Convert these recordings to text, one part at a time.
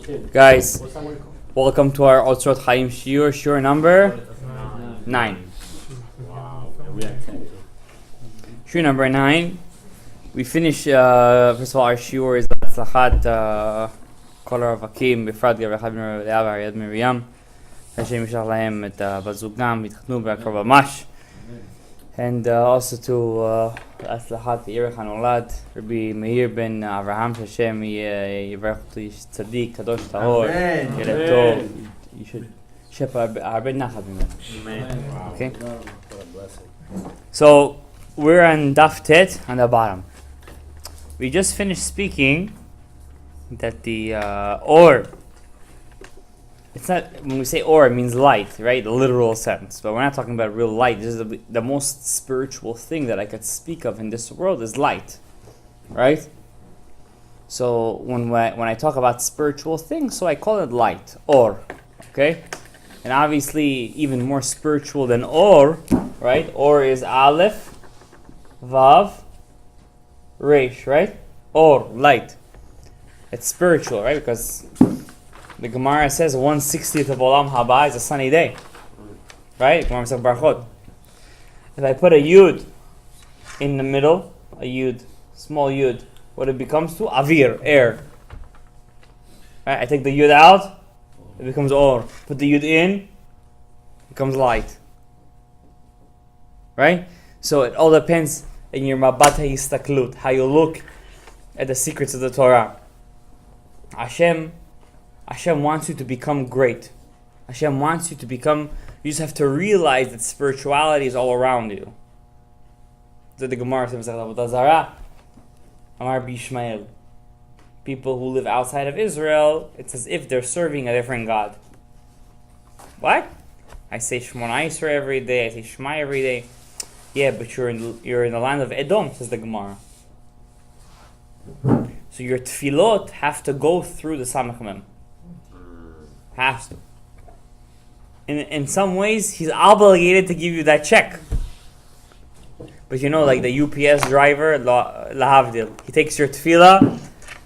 Guys, welcome to our Otzrot Chaim shiur number 9. Shiur number 9. We finish, first of all, our shiur is Atzlachat Kol Ravakim Befrat Gav Echad Ben Rav Leah Yad Miriam. Hashem yishlach lahem et bazugam yitchatnu b'akrov mash. And also to Atzlachat Yerech HaNolad, Rabbi Meir ben Avraham Hashem Yivarech Tzaddik Kadosh Tahor Yeled Tov. You should shep Arbed Nachat Amen. Okay. So we're on Daf Tet on the bottom. We just finished speaking that the or. It's not, when we say or, it means light, right? The literal sense. But we're not talking about real light. This is the most spiritual thing that I could speak of in this world is light, right? So when I talk about spiritual things, so I call it light, or, okay? And obviously, even more spiritual than or, right? Or is Aleph, Vav, Resh, right? Or, light. It's spiritual, right? Because the Gemara says 1/60th of Olam Haba is a sunny day. Right? Gemara says Barachot. If I put a Yud in the middle, a Yud, small Yud, what it becomes to? Avir, air. Right? I take the Yud out, it becomes Or. Put the Yud in, it becomes light. Right? So it all depends in your Mabat HaYistaklut, how you look at the secrets of the Torah. Hashem wants you to become great. Hashem wants you to become, you just have to realize that spirituality is all around you. The Gemara says, Amar Bishmael. People who live outside of Israel, it's as if they're serving a different God. What? I say Shemona Yisrael every day, I say Shema every day. Yeah, but you're in the land of Edom, says the Gemara. So your tefillot have to go through the Samech Mem. Has to. In some ways, he's obligated to give you that check. But you know, like the UPS driver, lahavdil, he takes your tefillah.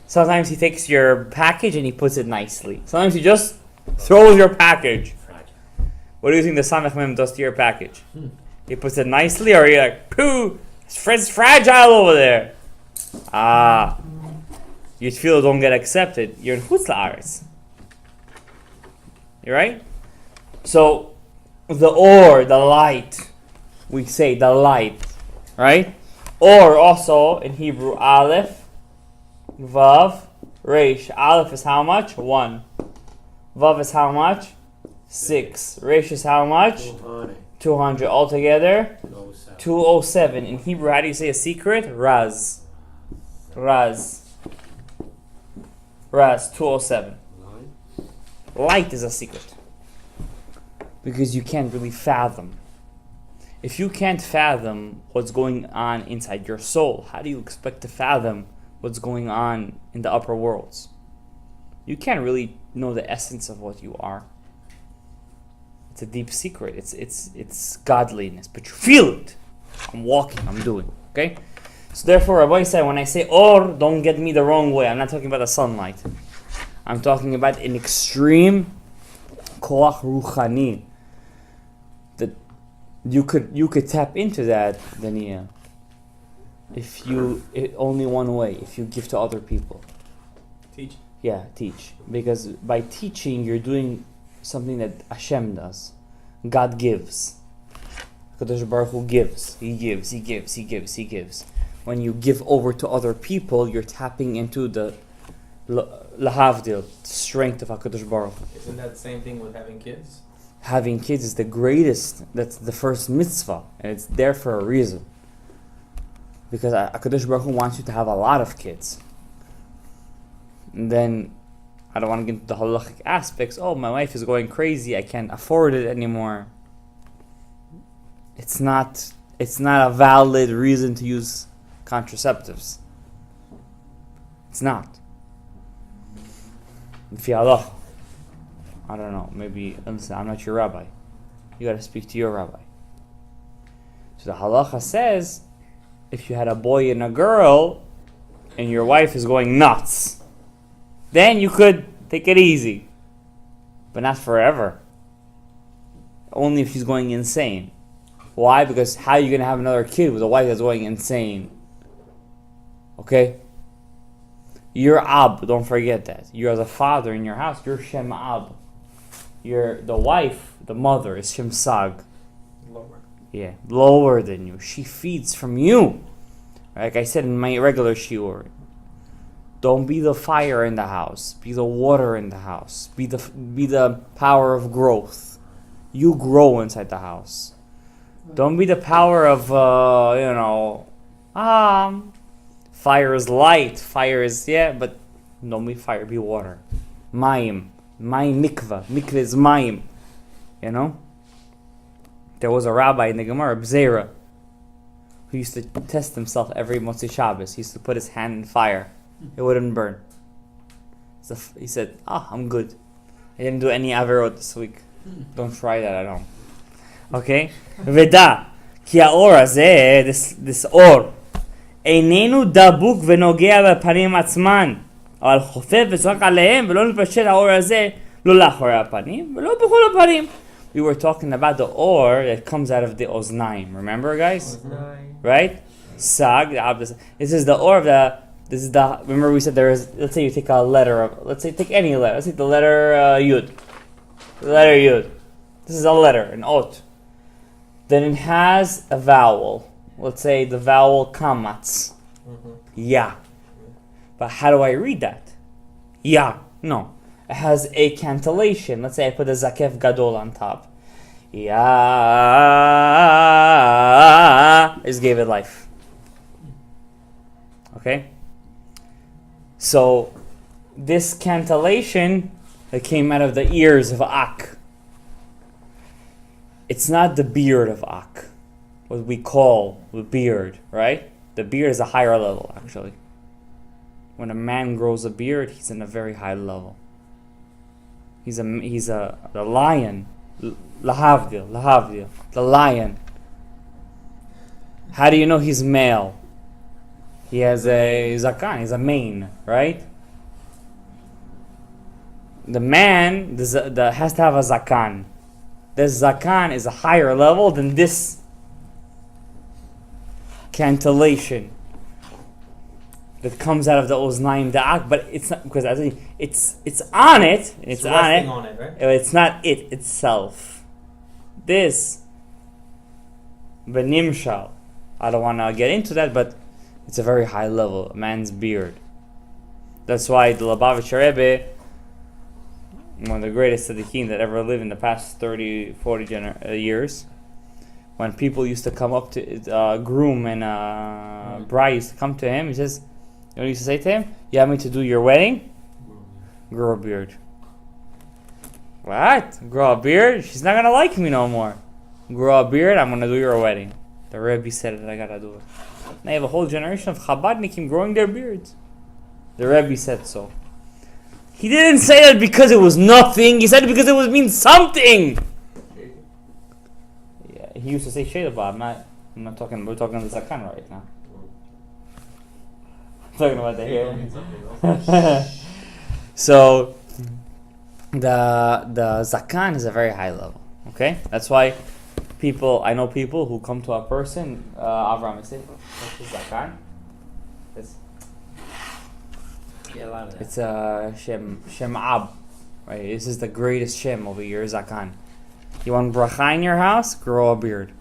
Sometimes he takes your package and he puts it nicely. Sometimes he just throws your package. What do you think the Samech Mem does to your package? He puts it nicely, or you're like, pooh, it's fragile over there. Your tefillah don't get accepted. You're in Chutz La'aretz. Right? So, the or, the light, we say the light, right? Or also, in Hebrew, Aleph, Vav, Resh. Aleph is how much? 1. Vav is how much? 6. Resh is how much? 200. Altogether? 207. In Hebrew, how do you say a secret? Raz. 207. Light is a secret. Because you can't really fathom. If you can't fathom what's going on inside your soul, how do you expect to fathom what's going on in the upper worlds? You can't really know the essence of what you are. It's a deep secret. It's godliness, but you feel it. I'm walking, I'm doing. Okay? So therefore, Rabbi said, when I say or, don't get me the wrong way. I'm not talking about the sunlight. I'm talking about an extreme koach ruchani that you could tap into that, Daniel. Only one way, if you give to other people. Teach? Yeah, teach. Because by teaching, you're doing something that Hashem does. God gives. Kadosh Baruch Hu gives. He gives. When you give over to other people, you're tapping into the lahavdil, strength of HaKadosh Baruch Hu. Isn't that the same thing with having kids? Having kids is the greatest, that's the first mitzvah, and it's there for a reason. Because HaKadosh Baruch Hu wants you to have a lot of kids. And then, I don't want to get into the halachic aspects, my wife is going crazy, I can't afford it anymore. It's not a valid reason to use contraceptives. It's not. I don't know, maybe, listen, I'm not your rabbi. You got to speak to your rabbi. So the halacha says, if you had a boy and a girl, and your wife is going nuts, then you could Take it easy. But not forever. Only if she's going insane. Why? Because how are you going to have another kid with a wife that's going insane? Okay? You're Ab, don't forget that. You're the father in your house, you're Shem Ab. You're the wife, the mother is Shem Sag. Lower. Yeah, lower than you. She feeds from you. Like I said in my regular shiur. Don't be the fire in the house. Be the water in the house. Be the power of growth. You grow inside the house. Don't be the power of fire is light. Fire is but don't be fire. Be water. Mayim. Mayim mikvah. Mikvah is mayim. You know. There was a rabbi in the Gemara, Bzera, who used to test himself every Motzei Shabbos. He used to put his hand in fire. It wouldn't burn. So he said, I'm good. I didn't do any averot this week. Don't try that at home. Okay? Veda, ki haor hazeh, this or, איננו דבוק ונוגע בפנים עצמן, אבל חופף וצוחק עליהם, ולא נתפשט האור הזה, לא לאחורי הפנים, ולא בכל הפנים. We were talking about the or that comes out of the oznaim. Remember, guys? Right? Sag, the opposite. This is the or of the, remember we said there is, let's say you take a letter, take any letter. Let's take the letter Yud. The letter Yud. This is a letter, an ot. Then it has a vowel. Let's say the vowel kamatz. Ya. But how do I read that? Ya. No. It has a cantillation. Let's say I put a zakef gadol on top. Ya is gave it life. Okay? So this cantillation that came out of the ears of Ak. It's not the beard of Ak. What we call the beard, right? The beard is a higher level, actually. When a man grows a beard, he's in a very high level. He's the lion. Lahavdil, the lion. How do you know he's male? He has a zakan, he's a mane, right? The man has to have a zakan. This zakan is a higher level than this cantillation that comes out of the oznaim da'ak, but it's not, because I think it's on it. It's on it. On it, right? It's not it itself. This benimshal. I don't want to get into that, but it's a very high level. A man's beard. That's why the Lubavitcher Rebbe, one of the greatest tzaddikim that ever lived in the past 30, 40 years, when people used to come up to groom and bride used to come to him, he says, you know what he used to say to him? You have me to do your wedding? Grow a beard. What? Grow a beard? She's not going to like me no more. Grow a beard, I'm going to do your wedding. The Rebbe said it, I got to do it. Now you have a whole generation of Chabadnikim growing their beards. The Rebbe said so. He didn't say that because it was nothing. He said it because it was mean something. Yeah, he used to say Shadabah. I'm not talking. We're talking the Zakan right now. I'm talking about the hair. So the Zakan is a very high level. Okay, that's why I know people who come to a person. Avram, say, what's the Zakan? It's a Shem Ab, right? This is the greatest Shem over here, Zakan. You want bracha in your house? Grow a beard.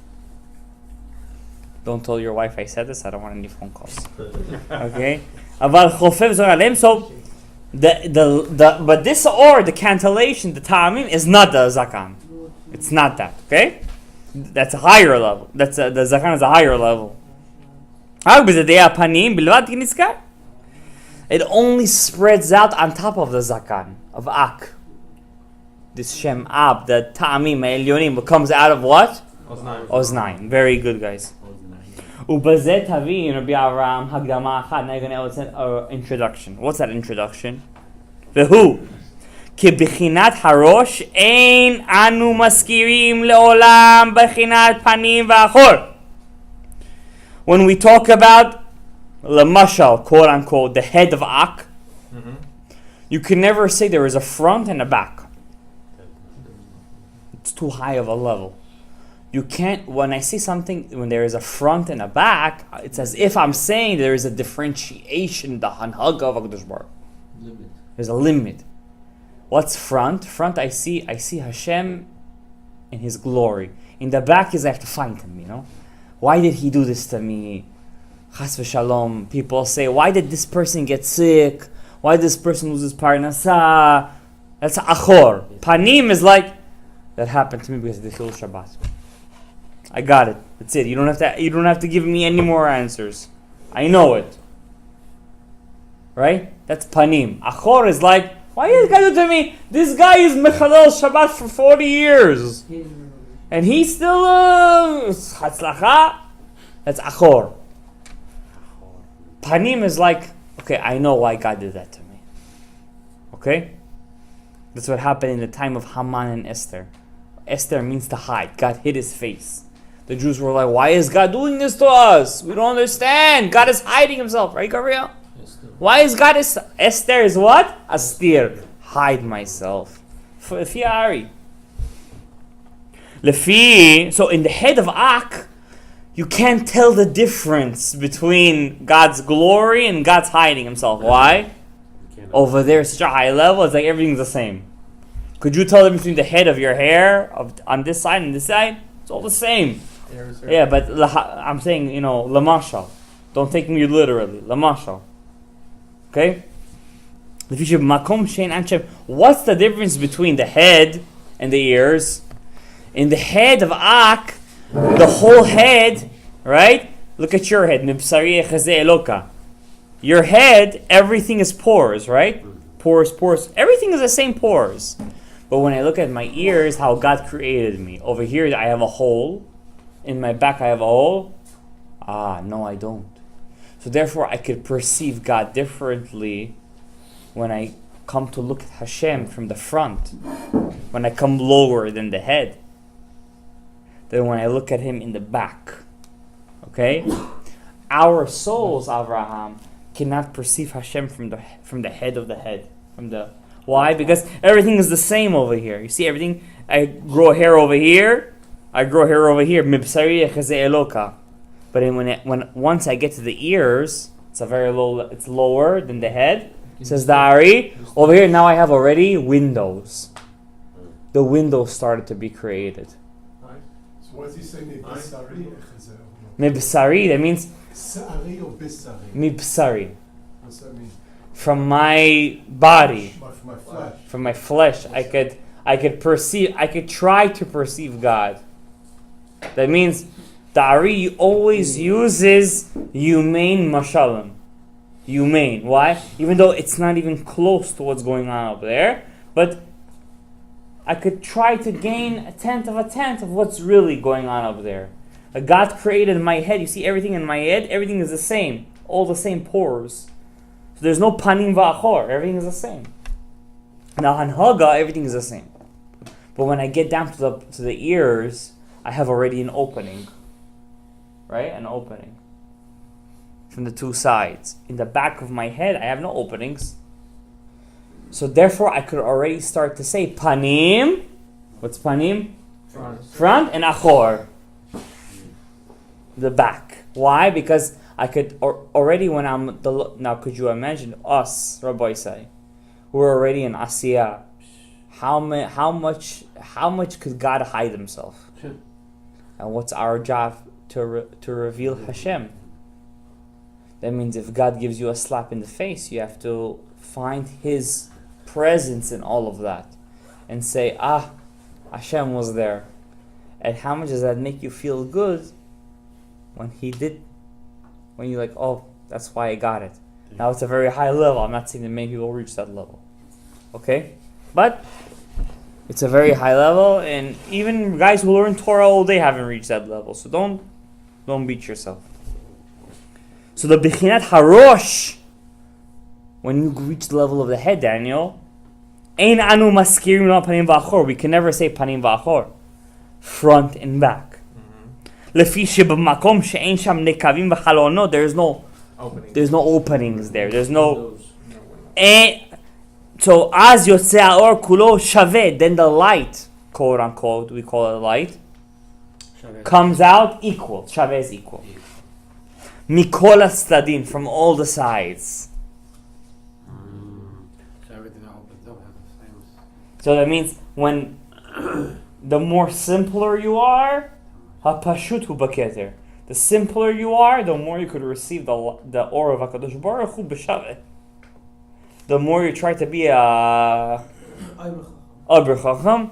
Don't tell your wife I said this. I don't want any phone calls. Okay. So but this or the cantillation, the ta'amim is not the Zakan. It's not that. Okay. That's a higher level. The Zakan is a higher level. It only spreads out on top of the Zakan of Ak. This Shem Ab, the Ta'amim Elyonim, comes out of what? Oznaim. Very good, guys. Ubazet Havi Rabbi Avraham Hagdama Achad. Now you're going to add an introduction. What's that introduction? Vehu Ki bichinat harosh ein anu maskirim leolam bichinat panim v'achor. When we talk about Lamashal, quote unquote, the head of Ak. You can never say there is a front and a back. It's too high of a level. You can't, when I say something, when there is a front and a back, it's as if I'm saying there is a differentiation, the hanhaga of HaKadosh Baruch Hu. There's a limit. What's front? Front, I see Hashem in His glory. In the back is I have to find Him, you know? Why did He do this to me? Chas v'shalom. People say, why did this person get sick? Why did this person lose his parnasa? That's achor. Panim is like, that happened to me because of the Chilul Shabbat. I got it. That's it. You don't have to give me any more answers. I know it. Right? That's panim. Achor is like, why did this guy do to me? This guy is mechalel Shabbat for 40 years. And he's still hatzlacha. That's achor. Panim is like, okay, I know why God did that to me. Okay? That's what happened in the time of Haman and Esther. Esther means to hide. God hid his face. The Jews were like, why is God doing this to us? We don't understand. God is hiding himself. Right, Gabriel? Why is God... Esther is what? Astir. Hide myself. Lefi Lefi. So in the head of Ak, you can't tell the difference between God's glory and God's hiding himself. Why? Over there, such a high level, it's like everything's the same. Could you tell them between the head of your hair on this side and this side? It's all the same. Yeah, but I'm saying, lamashal. Don't take me literally. Lamashal. Okay? What's the difference between the head and the ears? In the head of Ak, the whole head, right? Look at your head. Your head, everything is pores, right? Pores. Everything is the same pores. But when I look at my ears, how God created me. Over here, I have a hole. In my back, I have a hole. No, I don't. So therefore, I could perceive God differently when I come to look at Hashem from the front. When I come lower than the head. Than when I look at Him in the back. Okay? Our souls, Avraham, cannot perceive Hashem from the head of the head. Why? Because everything is the same over here. You see everything? I grow hair over here. Mibsari eloka. But when once I get to the ears, it's it's lower than the head. Says the Ari. Over here now I have already windows. The windows started to be created. So what is he saying? Mibsari, that means Sari or Bisari? Mibsari. What's that mean? From my body. From my flesh. From my flesh. I could perceive, I could try to perceive God. That means the Ari always uses Yumain Mashalim. Yumain. Why? Even though it's not even close to what's going on up there. But I could try to gain a tenth of what's really going on up there. God created my head. You see everything in my head, everything is the same. All the same pores. So there's no panim va'achor. Everything is the same. Now hanhaga, everything is the same. But when I get down to the ears, I have already an opening. Right? An opening. From the two sides. In the back of my head, I have no openings. So therefore, I could already start to say panim. What's panim? Front and achor. The back. Why? Because I could already when I'm now. Could you imagine us, Rabbi Isai? We're already in Asiya. How much could God hide Himself? And what's our job to reveal Hashem? That means if God gives you a slap in the face, you have to find His presence in all of that, and say, Hashem was there. And how much does that make you feel good? When you're like, that's why I got it. Now it's a very high level. I'm not saying that many people reach that level. Okay? But it's a very high level, and even guys who learn Torah all day haven't reached that level. So don't beat yourself. So the Bechinat Harosh, when you reach the level of the head, Daniel, Ein anu maskirim lo panim va'achor. We can never say panim va'achor. Front and back. Lefi shebamakom she'ein sham nekavim v'chalonot. There's no openings there. There's no. So as yotzei ha'or kulo shaveh, then the light, quote unquote, we call it light, comes out equal. Shaveh is equal. Mikol ha'tzladim, from all the sides. So everything that opens up has the same. So that means when the more simpler you are, ha'pashut hu b'keter. The simpler you are, the more you could receive the aura of HaKadosh Baruch Hu b'shaveh. The more you try to be a Abir Chacham,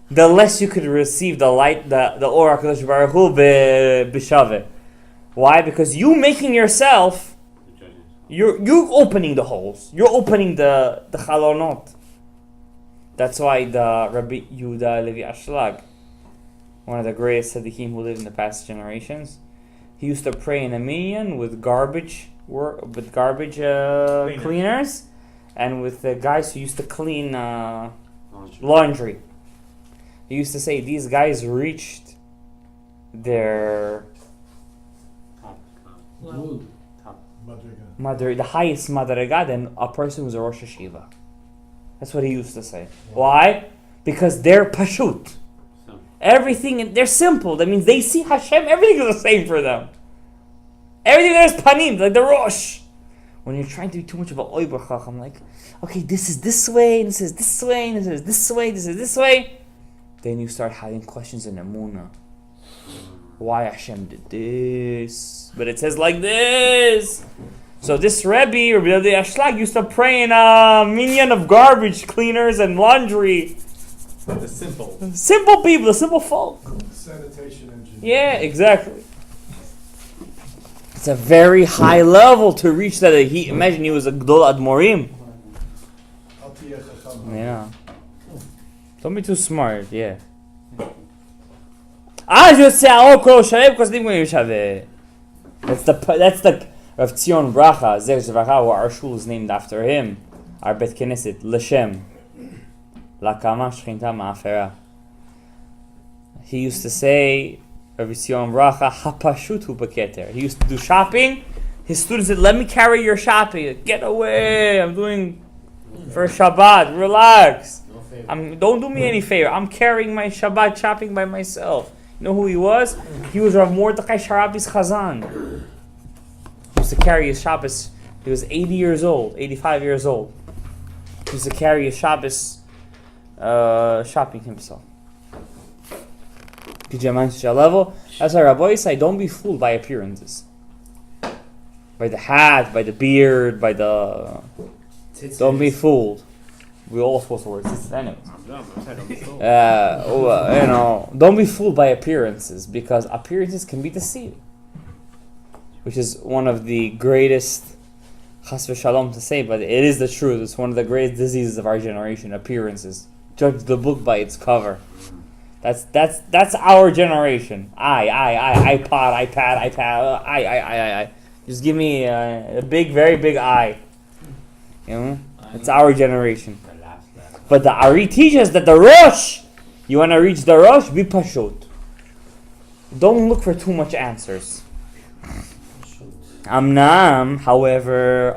the less you could receive the light, the aura of HaKadosh Baruch Hu b'shaveh. Why? Because you making yourself, you're opening the holes. You're opening the chalonot. That's why the Rabbi Yehuda Levi Ashlag, one of the greatest tzaddikim who lived in the past generations, he used to pray in a minyan with garbage cleaners, and with the guys who used to clean laundry. He used to say these guys reached their the highest madriga than a person who's a Rosh Hashiva. That's what he used to say. Why? Because they're pashut. Everything, they're simple. That means they see Hashem, everything is the same for them. Everything there is panim, like the Rosh. When you're trying to be too much of an oiber chacham, like, okay, this is this way, and this is this way, and this is this way, this is this way. Then you start having questions in Emunah. Why Hashem did this? But it says like this. So this Rebbe, Rabbi Yehuda Ashlag, used to pray in a minyan of garbage cleaners and laundry. The simple people, the simple folk. Sanitation engineer. Yeah, exactly. It's a very high level to reach that. Imagine he was a Gdol Admorim. Yeah. Don't be too smart, yeah. That's the Rav Tzion Bracha, Zer Zvacha, where our shul is named after him. Our Bet Knesset, LESHEM. Lakama Shchinta Ma'afera. He used to say, Rav Tzion Bracha, Hapashut hu b'keter. He used to do shopping. His students said, let me carry your shopping. Get away, I'm doing for Shabbat, relax. Don't do me any favor. I'm carrying my Shabbat shopping by myself. You know who he was? He was Rav Mordechai Sharabi's Chazan. He used to carry his Shabbos. He was 80 years old, 85 years old. He used to carry his Shabbos shopping himself. Could you imagine such a level? That's why Rabbi say, don't be fooled by appearances. By the hat, by the beard, by the... Don't be fooled. We're all supposed to wear tzitzit anyways. Don't be fooled by appearances, because appearances can be deceiving. Which is one of the greatest, chas v'shalom to say, but it is the truth. It's one of the greatest diseases of our generation, appearances. Judge the book by its cover. That's our generation. iPad. Just give me a big, very big eye. You know? It's our generation. But the Ari teaches that the Rosh, you want to reach the Rosh, be pashut. Don't look for too much answers. Amnam, however,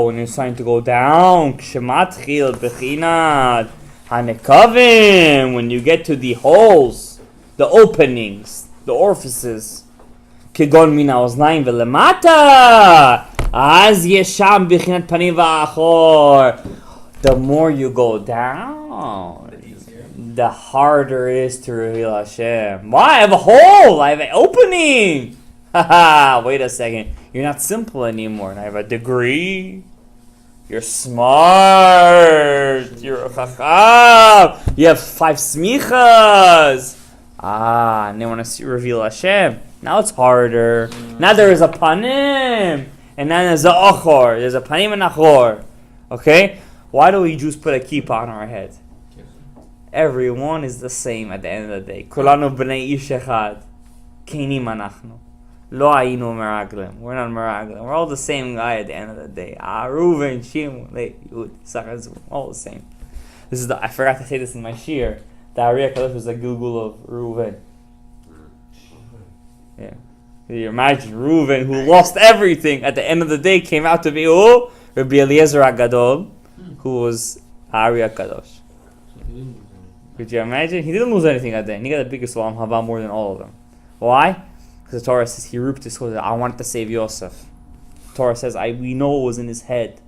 when you're starting to go down, kshematchil bechinat hanekavim, when you get to the holes, the openings, the orifices, kegon min haoznaim velemata, az yesham bechinat panim va'achor. The more you go down, the harder it is to reveal Hashem. Why? I have a hole. I have an opening. Haha, wait a second. You're not simple anymore. I have a degree. You're smart. You're a chacham. You have 5 smichas. And they want to reveal Hashem. Now it's harder. Now there is a panim. And then there's a achor. There's a panim and achor. Okay? Why do we Jews put a kippah on our head? Everyone is the same at the end of the day. Kulanu b'nei ish echad. Keinim anachnu. Lo ayinu meraglim. We're not meraglim. We're all the same guy at the end of the day. Reuven, Shimon, Yud, Issachar, all the same. I forgot to say this in my shir. The Ari HaKadosh was a Gilgul of Reuven. Yeah. Can you imagine Reuven, who lost everything, at the end of the day came out to be Rabbi Eliezer HaGadol. who was Ari HaKadosh. So he didn't lose anything. Could you imagine? He didn't lose anything at the end. He got the biggest Olam Haba more than all of them. Why? Because the Torah says he ripped his clothes. I wanted to save Yosef. The Torah says we know what was in his head.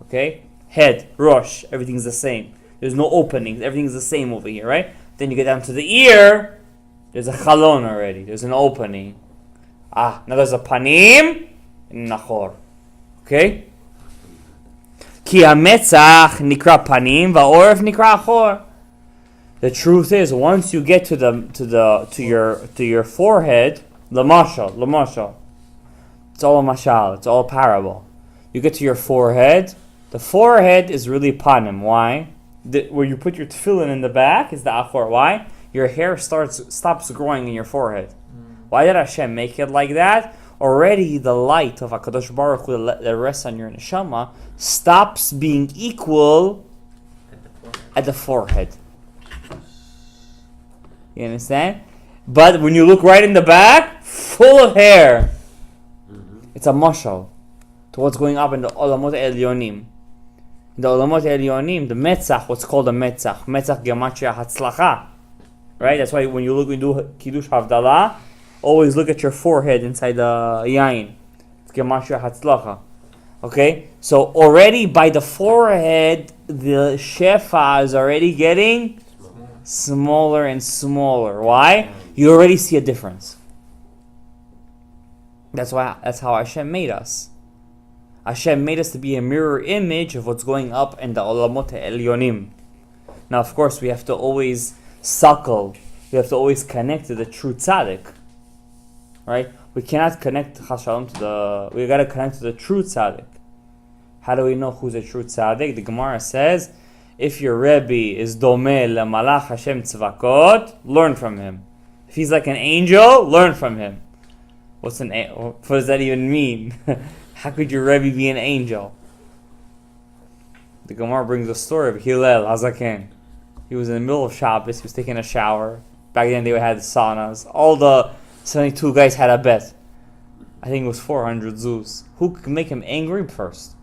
Okay? Head, Rosh, everything's the same. There's no openings. Everything's the same over here, right? Then you get down to the ear. There's a chalon already. There's an opening. Now there's a panim and nachor. Okay? Ki hametzach nikra panim va'oref nikra achor. The truth is, once you get to your forehead, lamashal, it's all a mashal, it's all a parable. You get to your forehead. The forehead is really panim. Why? Where you put your tefillin in the back is the achor. Why? Your hair stops growing in your forehead. Why did Hashem make it like that? Already the light of HaKadosh Baruch Hu that rests on your neshama stops being equal at the forehead. You understand? But when you look right in the back, full of hair. It's a mashal to what's going up in the Olamot Elyonim. In the Olamot Elyonim, the Metzach, what's called a Metzach. Metzach Gematria Hatzlacha. Right? That's why when you do Kiddush Havdalah, always look at your forehead inside the Yain. It's Gematria Hatzlacha. Okay? So already by the forehead, the Shefa is already getting smaller and smaller. Why? You already see a difference. That's how Hashem made us. Hashem made us to be a mirror image of what's going up in the Olamot Elyonim. Now, of course, we have to always suckle. We have to always connect to the true tzaddik. Right? We cannot connect Hashalom we gotta connect to the true tzaddik. How do we know who's a true tzaddik? The Gemara says, if your Rebbe is domeh lemalach Hashem tzvakot, learn from him. If he's like an angel, learn from him. What does that even mean? How could your Rebbe be an angel? The Gemara brings a story of Hillel Hazaken. He was in the middle of Shabbos. He was taking a shower. Back then they had saunas. All the 72 guys had a bet. I think it was 400 zuz. Who could make him angry first?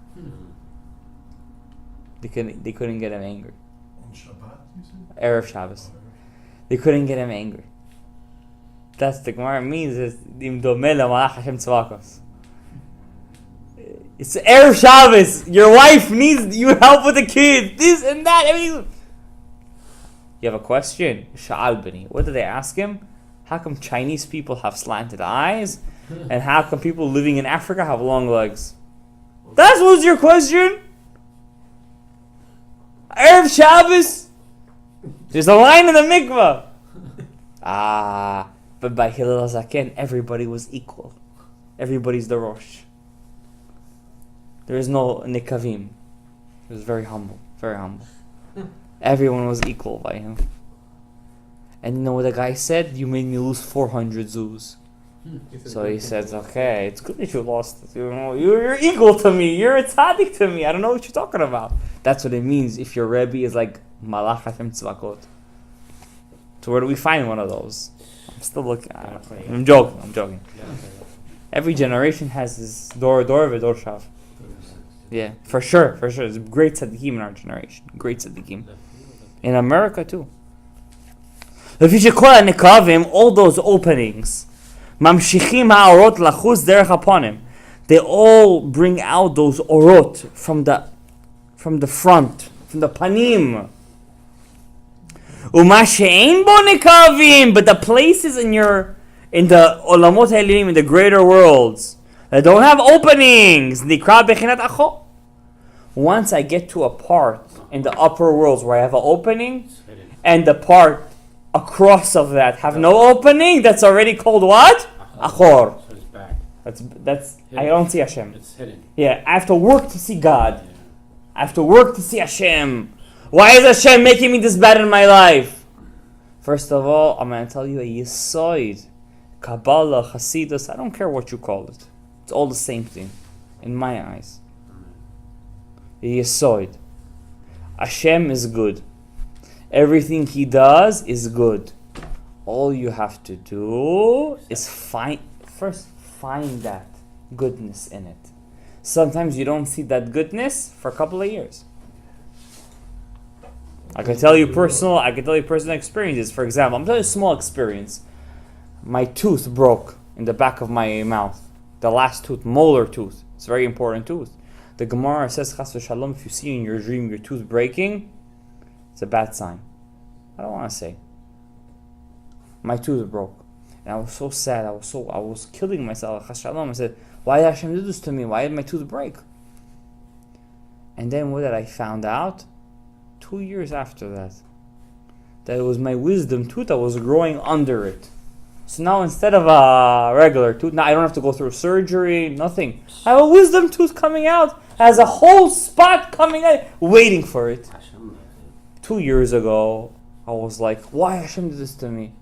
They couldn't get him angry. On Shabbat, you said? Erev Shabbos. They couldn't get him angry. That's the Gemara means is im domeh lemalach Hashem tzvakos. It's Erev Shabbos. Your wife needs you help with the kids. This and that. Everything. You have a question? Sha'al bani. What did they ask him? How come Chinese people have slanted eyes? And how come people living in Africa have long legs? That was your question? Erev Shabbos? There's a line in the mikvah. But by Hillel HaZaken, everybody was equal. Everybody's the Rosh. There is no nikavim. He was very humble, very humble. Everyone was equal by him. And you know what the guy said? You made me lose 400 zoos. So he says, okay, it's good that you lost it. You know, you're equal to me. You're a tzaddik to me. I don't know what you're talking about. That's what it means if your Rebbe is like Malach Hashem Tzvakot. So where do we find one of those? I'm still looking. I'm joking. Every generation has his dor v'dor shav. Yeah, for sure. There's great tzaddikim in our generation. Great tzaddikim. In America too. If you should call it nikavim, all those openings, mamshichim ha'orot lachuz derech haponim, they all bring out those orot from the front, from the panim. Uma she'ein bo nikavim, but the places in the olamot ha'elyonim, in the greater worlds, that don't have openings, nikra bechinat acho. Once I get to a part in the upper worlds where I have an opening, and the part across of that have no opening, that's already called what? Achor. So it's back. That's I don't see Hashem. It's hidden. Yeah, I have to work to see God. I have to work to see Hashem. Why is Hashem making me this bad in my life? First of all, I'm going to tell you a Yisoid. Kabbalah, Hasidus, I don't care what you call it. It's all the same thing, in my eyes. Yisoid. Hashem is good. Everything He does is good. All you have to do is find that goodness in it. Sometimes you don't see that goodness for a couple of years. I can tell you personal experiences. For example, I'm telling you a small experience. My tooth broke in the back of my mouth. The last tooth, molar tooth. It's a very important tooth. The Gemara says, Chas v'shalom, if you see in your dream your tooth breaking, it's a bad sign. I don't want to say. My tooth broke. And I was so sad. I was killing myself. Chas v'shalom. I said, why did Hashem do this to me? Why did my tooth break? And then what did I found out? 2 years after that it was my wisdom tooth that was growing under it. So now instead of a regular tooth, now I don't have to go through surgery, nothing. I have a wisdom tooth coming out, has a whole spot coming out, waiting for it. 2 years ago, I was like, why Hashem did this to me?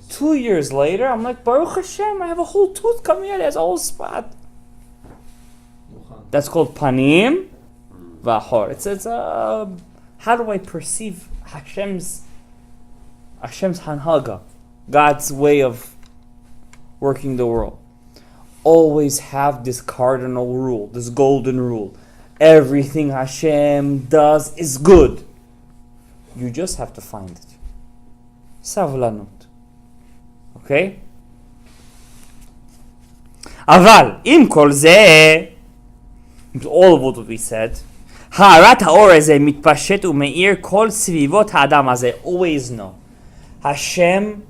2 years later, I'm like, Baruch Hashem, I have a whole tooth coming out, it has a whole spot. That's called panim v'achor. It's how do I perceive Hashem's hanhaga, God's way of working the world? Always have this cardinal rule, this golden rule. Everything Hashem does is good. You just have to find it. Savlanut. Okay? Aval, im kol zeh, all of what we said, הארת האור הזה מתפשט ומאיר כל סביבות האדם הזה. Always know. Hashem,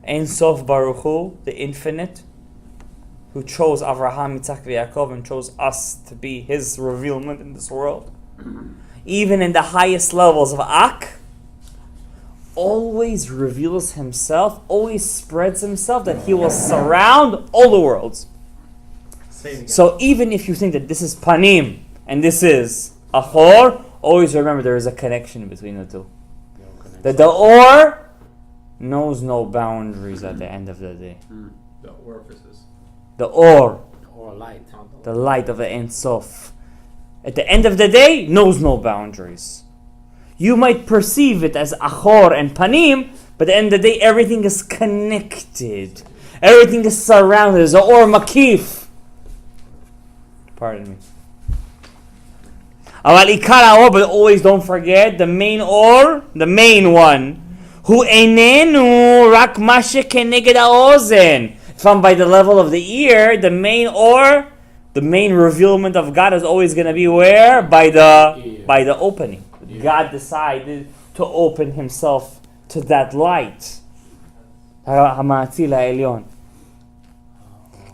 Ein Sof Baruch Hu, the infinite, who chose Avraham, Yitzhak, Yaakov, and chose us to be his revealment in this world. Even in the highest levels of Ak, always reveals himself, always spreads himself, that he will surround all the worlds. So even if you think that this is Panim, and this is Achor, always remember there is a connection between the two. That the Or knows no boundaries at the end of the day. The orifices. The Or, Or light. the light of the Ein Sof, at the end of the day, knows no boundaries. You might perceive it as Achor and Panim, but at the end of the day, everything is connected. Everything is surrounded. There's an Or Makif. Pardon me. But always don't forget the main Or, the main one. Hu einenu rak ma shekeneged haozen. From by the level of the ear, the main Or, the main revealment of God is always going to be where? By the opening. Yeah. God decided to open himself to that light. Hamatzil ha'elyon.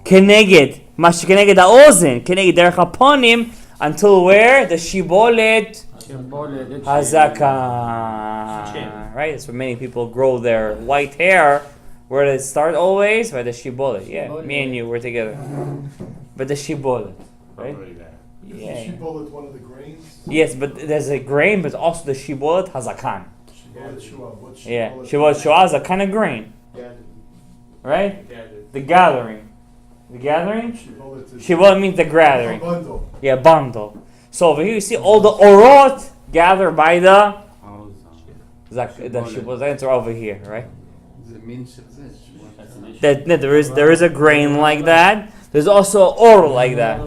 Keneged, ma shekeneged haozen, keneged derech haponim, until where? The shibolet hazaka. Right? That's where many people grow their white hair. Where does it start always? By the shibolet. Yeah, me and you, we're together. But the shibolet. Right? Yeah. Is the shibolet one of the grains? Yes, but there's a grain, but also the shibolet hazakan. Shibolet shua. What's yeah, shibolet shua is a kind of grain. Right? The gathering. The gathering? Shibolet means the gathering. Bundle. Yeah, bundle. So over here you see all the orot gathered by the shibolet are over here, right? There is a grain like that. There's also an or like that.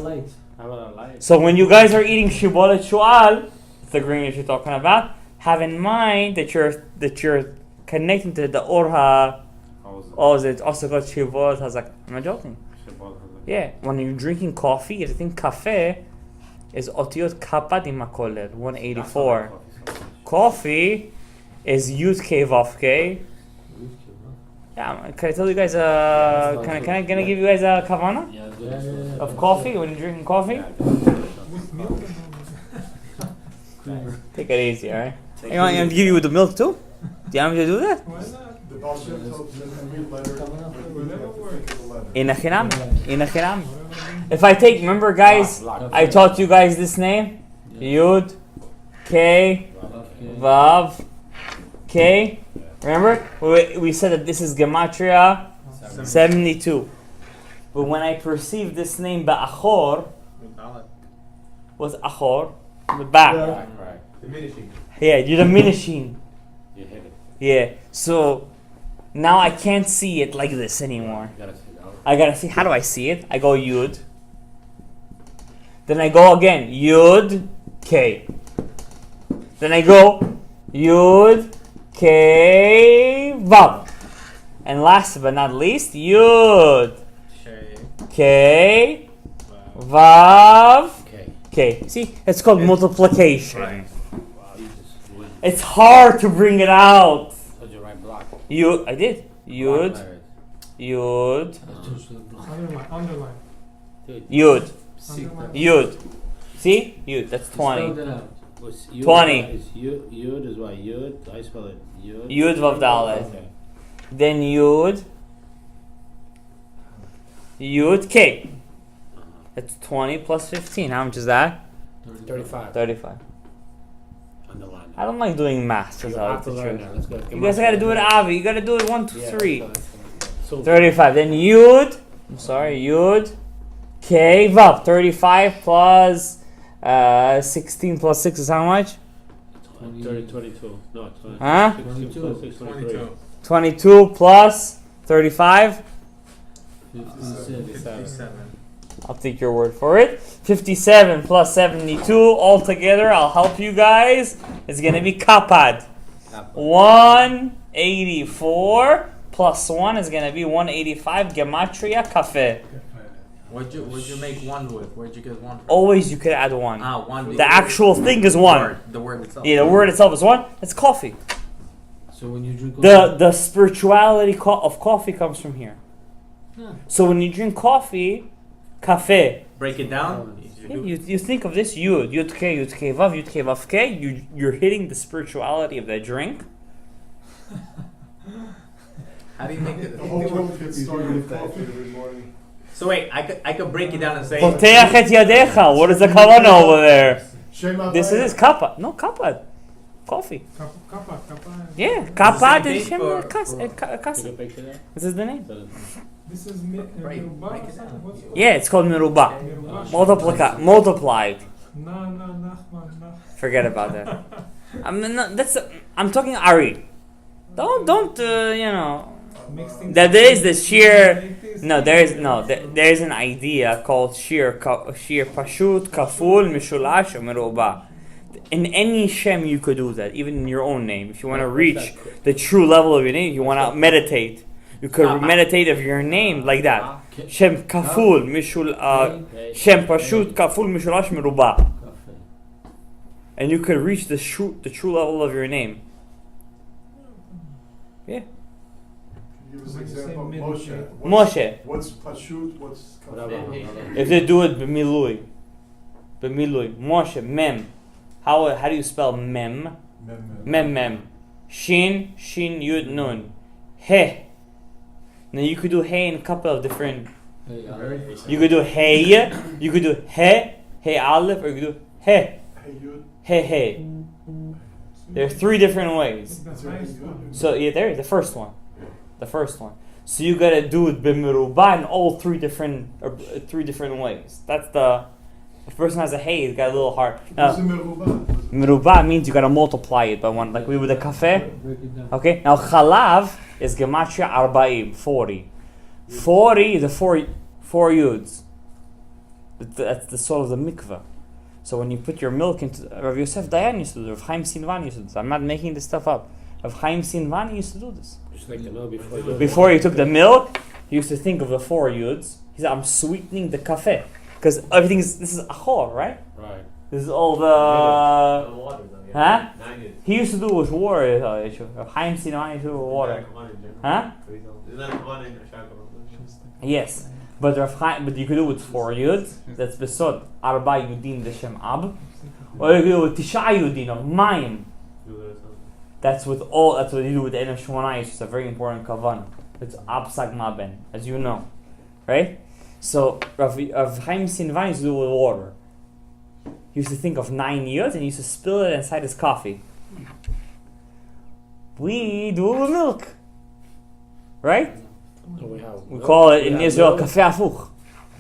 So when you guys are eating shibolet shual, the grain that you're talking about, have in mind that you're connecting to the orha. It's also called shibolet hazak. I'm not joking. Yeah, when you're drinking coffee, you have to think cafe is otiyot kapat im hakoler 184. Coffee is yud k vav k. Yeah, can I tell you guys? Can I give you guys a kavana of coffee when you're drinking coffee? Take it easy, alright? You want me to give you the milk too? Do you want me to do that? The Baal Shem Tov doesn't read letter. In a chinam. If I take, remember guys, I taught you guys this name, Yud, K, Vav, K. Remember? We said that this is Gematria 72. But when I perceived this name Ba'achor, was Achor, the back. Diminishing. Yeah, you're diminishing. Yeah, so now I can't see it like this anymore. I gotta see, how do I see it? I go Yud. Then I go again, Yud, K. Then I go Yud, K, Vav. And last but not least, Yud, K, Vav, K. See, it's called multiplication. Right. It's hard to bring it out. That's your right block. I did. Yud, Yud, Underline. Yud, Underline. Yud. See? Yud. That's 20. 20. Yud is what? Yud? I spell it. Yud. Yud Vav Dalet. Okay. Then Yud, Yud K. That's 20 plus 15. How much is that? 35. 35. Underline. I don't like doing math. You To tell have you to the learn truth. that. Let's go. You guys gotta do it Avi. You gotta do it 1, 2, 3. So 35. Then Yud. I'm sorry. Yud K Vav. 35 plus 16 plus 6 is how much? 22. No, 20. Huh? 16 plus 6, 23. 22 plus 35. 57. I'll take your word for it. 57 plus 72 altogether. I'll help you guys. It's gonna be kapad. 184 plus 1 is gonna be 185. Gematria kafe. What'd you make one with? Where'd you get one from? Always you could add 1. One. The actual thing is 1. The word itself. Yeah, the word itself is 1. It's coffee. So when you drink The spirituality of coffee comes from here. So when you drink coffee, cafe. Break it down. You think of this Yud K, Vav, K. You're hitting the spirituality of that drink. How do you make it? The whole world gets started with coffee every morning. So wait, I could break it down and say. Poteach et yadecha. What is the kavanah over there? Shema This is kappa. No, kappa. Coffee. Kappa. Yeah, It's kappa the same de thing shem for- kasa. Take a picture there? This is the name. This is Break Merubah it or something? down. What's it called? Yeah, it's called miruba. Merubah. Multiplied. Nachman. Forget about that. I'm talking Ari. Don't there is the sheer. No, there is an idea called sheer pashut kaful mishulash meruba. In any shem you could do that, even in your own name. If you want to reach the true level of your name, you want to meditate. You could meditate of your name like that. Shem kaful shem pashut kaful mishulash meruba, and you could reach the true level of your name. Yeah. Give us an example. Moshe. Moshe. What's pashut? What's kafir? If they do it b'milui, Moshe, mem. How do you spell mem? Mem. Shin, yud, nun. He. Now you could do he in a couple of different. You could do hey. You could do he aleph, or you could do he. Hey, yud. He. There are 3 different ways. That's right. So yeah, there is the first one. So you gotta do it b'miruba in all 3 different ways. That's if a person has a hey, he's got a little heart. What's Now, a merubah? miruba means you gotta multiply it by 1, like we with the cafe. Break it down. Okay. Now chalav is gematria 40. 40 is the four yuds. That's the soul of the mikveh. So when you put your milk into, Rav Yosef Dayan used to do this, Rav Chaim Sinvan used to do this. I'm not making this stuff up. Rav Chaim Sinvan used to do this. Just like the milk before you Before he took the milk, he used to think of the 4 yuds. He said, I'm sweetening the cafe. Because this is achor, right? Right. This is all the... Huh? He used to do it with water. Rav Chaim Sinvan used to do it with water. Huh? Yes. But you could do it with 4 yuds. That's besod arba yudin l'shem ab. Or you could do it with tisha yudin of mayim. That's what you do with the Enam Shmonayis. It's a very important kavanah. It's absag maben, as you know, right? So Rav Chaim Sinvan used to do it with water. He used to think of 9 yuds and he used to spill it inside his coffee. We do it with milk, right? We call it in Israel kafe afuch,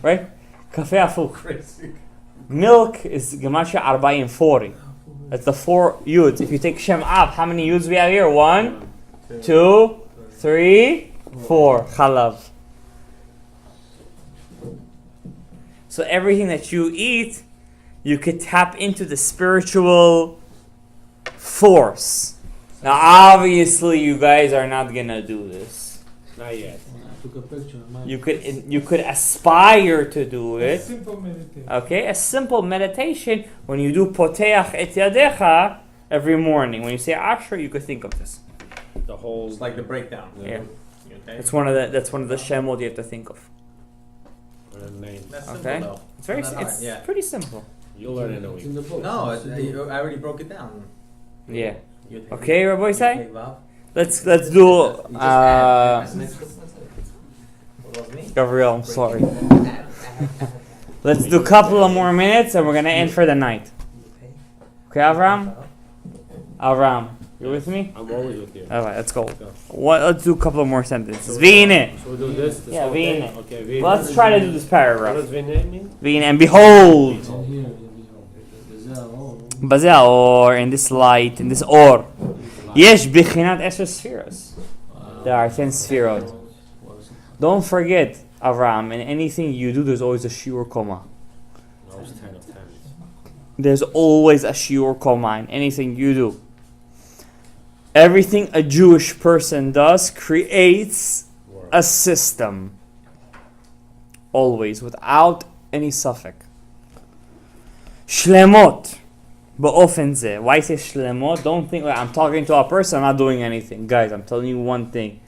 right? Kafe afuch. Milk is gematria 40. That's the 4 yuds. If you take Shem Ab, how many yuds we have here? 1, 2, 3, 4. Chalav. So everything that you eat, you could tap into the spiritual force. Now, obviously, you guys are not gonna do this. Not yet. I took a picture of mine. You could aspire to do A it. simple meditation. Okay, a simple meditation when you do poteach et yadecha every morning. When you say Asher, you could think of this. The whole. It's like the breakdown. Yeah. Okay. That's one of the shemot you have to think of. Name. That's Okay. simple though. It's very Not that hard, it's yeah. pretty simple. You'll learn in a It's week. in the book. No, It's in the book. I already broke it down. Yeah. You take- Okay, Rabbi you Say? take Vav. Let's do You just add. What was me? Gabriel, I'm sorry. Let's do a couple of more minutes and we're gonna end for the night. Okay, Avram? Avram, you with me? I'm always with you. Alright, let's go. Go. Let's do a couple of more sentences. Vine. So we do this. Yeah, whole thing? Vine. Okay, Vine. Let's try to do this What paragraph. does Vine mean? Vine and behold. In here, there's all. Bazeh or in this light, in this or. Yesh bichinat esher spheros. There are 10 spherot. Don't forget, Avram, in anything you do, there's always a shiur koma. No, it's 10 of 10. There's always a shiur koma in anything you do. Everything a Jewish person does creates Word. a system. Always, without any suffix. Shlemot. Ba'ofen zeh. Why say shlemot? Don't think like I'm talking to a person, I'm not doing anything. Guys, I'm telling you one thing.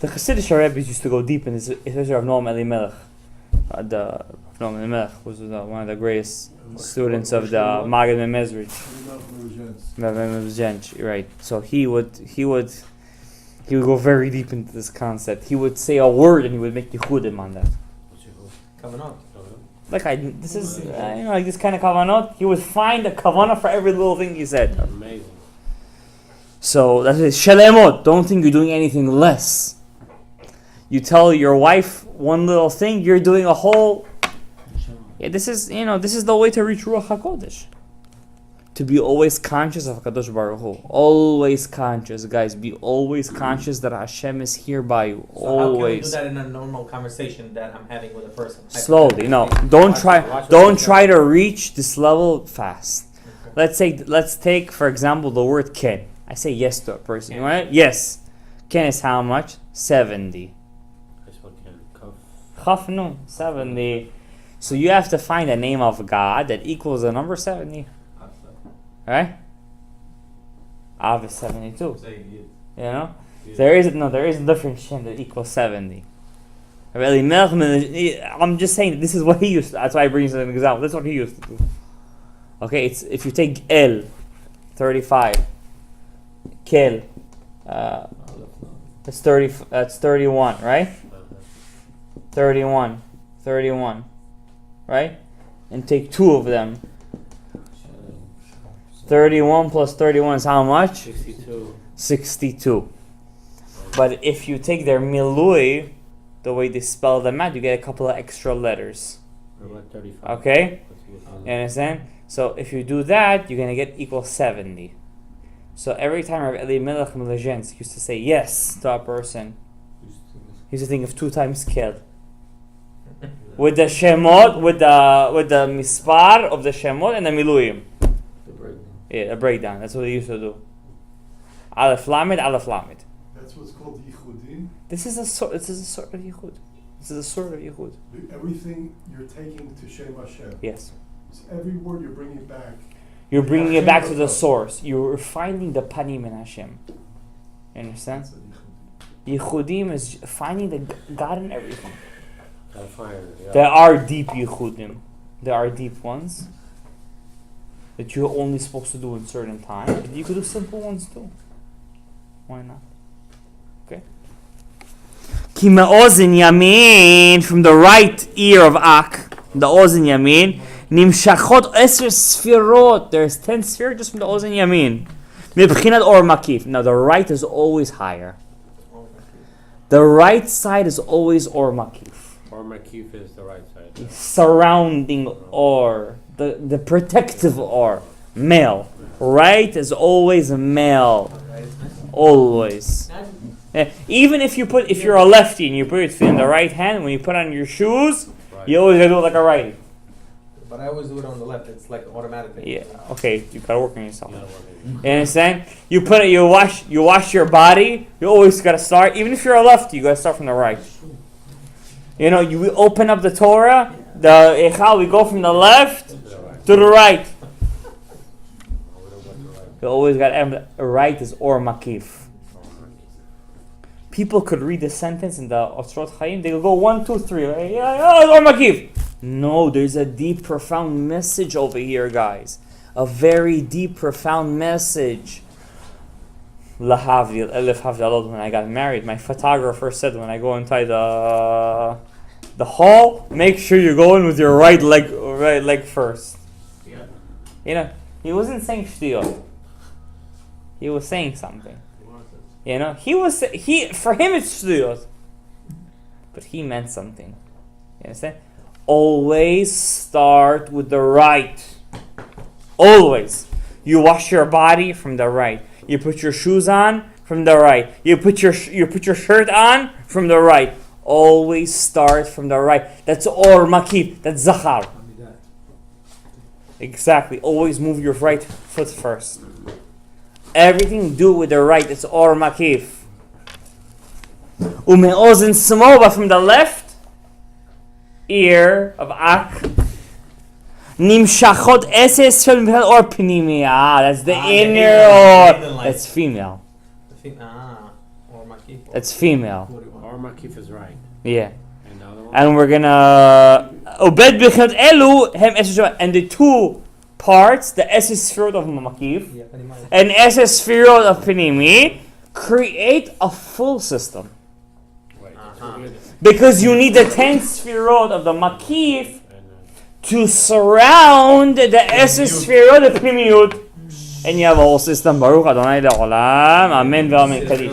The Hasidic rabbis used to go deep in this, especially Rav Noam Elimelech. Rav Noam Elimelech was one of the greatest students of the Maggid Mezrich. Right. So he would go very deep into this concept. He would say a word and he would make yichudim on that. What's your hope? Coming up. Like this is like this kind of kavanot. He would find a kavanah for every little thing he said. Amazing. So that is shalemot. Don't think you're doing anything less. You tell your wife one little thing, you're doing a whole. Yeah, this is the way to reach Ruach HaKodesh. To be always conscious of HaKadosh Baruch Hu. Always conscious, guys. Be always conscious that Hashem is here by you. So how can we do Always. that in a normal conversation that I'm having with a person? Slowly. No, Watch don't try to reach this level fast. Let's take for example the word ken. I say yes to a person. You want it? Yes. Ken is how much? 70. I spell can. Cuff. Chaf no, 70. So you have to find a name of God that equals the number 70. Right? Av is 72. You know? There is a different Shem that equals 70. I'm just saying this is what he used to, that's why I bring this as an example. That's what he used to do. Okay, it's if you take El 35, Kel, that's 31, right? 31, right? And take two of them. 31 plus 31 is how much? 62. 62. But if you take their milui, the way they spell them out, you get a couple of extra letters. What about 35? Okay? What's the- You understand? So if you do that, you're going to get equal 70. So every time Rav Elimelech Melezhens used to say yes to a person, he used to think of 2 times kel. With the shemot, with the mispar of the shemot and the miluim. The breakdown. Yeah, a breakdown. That's what they used to do. Aleph Lamed, Aleph Lamed. That's what's called yichudim. This is a sort of yichud. This is a sort of yichud. Everything you're taking to Shem Hashem. Yes. So every word you're bringing back. You're bringing it back to the source. You're finding the panim in Hashem. You understand? That's a yichudim. Yichudim is finding the God in everything. Gotta find it, yeah. There are deep yichudim. There are deep ones that you're only supposed to do in certain times. But you could do simple ones too. Why not? Okay. Ki me'ozin yamin, from the right ear of Ak, the ozin yamin, nimshachot eser sfirot. There's 10 spheres just from the ozin yamin. Mibchinat or makif. Now the right is always higher. The right side is always or makif. Or Makif is the right side. Surrounding or, the protective or, male. Right is always male. Always. Even if you're a lefty and you put it in the right hand, when you put on your shoes, Right. you always gotta do it like a righty. But I always do it on the left. It's like automatic thing. Yeah. Okay, you gotta work on yourself. You gotta work it. You understand? You put it. You wash your body. You always gotta start. Even if you're a lefty, you gotta start from the right. You know, you open up the Torah. The Echal, we go from the left To the right. to the right. No, we don't go to the right. You always got right is or makif. Oh, right. People could read the sentence in the Otzrot Chaim. They will go 1, 2, 3. Right? Yeah, or makif. No, there's a deep, profound message over here, guys. A very deep, profound message. Lahavdil, elef havdalot. When I got married, my photographer said, when I go inside the hall, make sure you go in with your right leg first. Yeah. You know, he wasn't saying shtiyot. He was saying something. You know, for him it's shtiyot, but he meant something. You understand? Always start with the right. Always. You wash your body from the right. You put your shoes on from the right. You put your shirt on from the right. Always start from the right. That's or makif. That's zachar. Exactly. Always move your right foot first. Everything do with the right. It's or makif. Ume'ozen samoba from the left ear of ak. Nimshachot eses shel or pnimiyah. That's the inner or. That's female. Or makif. That's female. Or Makif is right. Yeah. And the other one? And we're gonna obed b'chad elu hem eses, and the two parts, the eses sfirot of makif Yeah, pnimiyah. and eses sfirot of pnimi, create a full system. Wait, Uh-huh. Because you need the 10 sfirot of the makif and, to surround the eses sfirot of pnimiyut. And you have a whole system. Baruch Adonai Le'olam. Amen ve'amen. Kaddish.